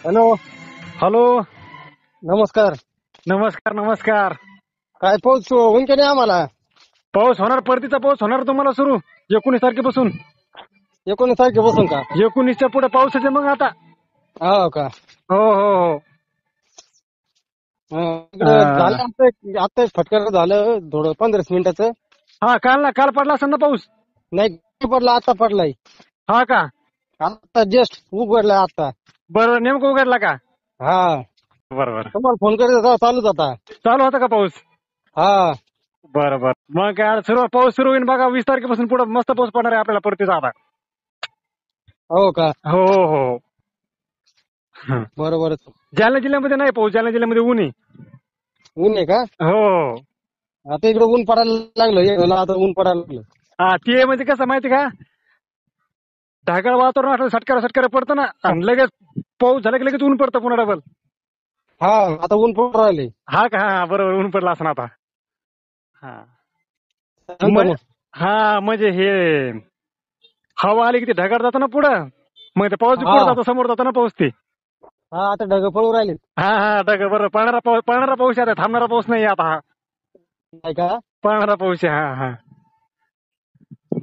Hello. Hello. नमस्कार. नमस्कार नमस्कार. काय पाऊस होऊन की नाही आम्हाला? पाऊस होणार, परतीचा पाऊस होणार तुम्हाला सुरू 19 तारखेपासून. 19 तारखेपासून का? 19च्या पुढे पावसाचे मग आता. हो का? हो हो हो. इकडे झालं आता फटकार झालं थोडं 15 मिनिटाचं. हा, काल पडला असेल ना पाऊस. नाही पडला, आता पडलाय. हा का? आता जस्ट उघडलाय आता. बरोबर, नेमकं उघडला का? हा, बरोबर. तुम्हाला फोन करत होता, चालूच होता. चालू होता का पाऊस? हा. बरोबर. मग काय सुरू, पाऊस सुरू होईल बघा 20 तारखेपासून पुढे मस्त पाऊस पडणार आहे आपल्याला परतीचा आता. हो का? हो हो हो. हं. बरोबर. जालना जिल्ह्यामध्ये नाही पाऊस, जालना जिल्ह्यामध्ये ऊन आहे. ऊन आहे का? हो. आता इकडे ऊन पडायला लागलं, आता ऊन पडायला लागलं. हा, ते म्हणजे कसं माहिती का, ढगाळ वातावरण असलं सटकारा पडतं ना, आणि लगेच पाऊस झाला की लगेच ऊन पडतं पुन्हा डबल. हा, आता ऊन पडून राहिले. हा का? हा बरोबर, ऊन पडला असं आता. हा. सांगतो मग. हा म्हणजे हे हवा आली की ते ढगाळ जातं ना पुढं, मग ते पाऊस हा. पुढे जातो, समोर जातो ना पाऊस ते. हा, आता ढग पळून राहिले. हा हा, ढग बरोबर. पळणारा पाऊस आहे आता, थांबणारा पाऊस नाही आता. हा, नाही का? पळणारा पाऊस आहे. हा हा.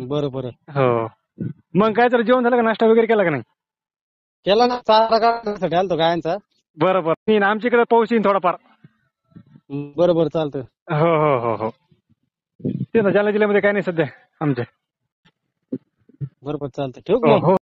बरोबर. हो. मग काय तर जेवण झालं का, नाश्ता वगैरे केला का नाही? केला ना, चारा काढण्यासाठी आलतो गायांचा. बरोबर. आमच्याकडे पाऊस येईन थोडाफार. बरोबर, चालतं. हो हो हो हो. ते ना, जालना जिल्ह्यामध्ये काय नाही सध्या आमच्या. बरोबर, चालतं. ठेवू का हो मग? हो.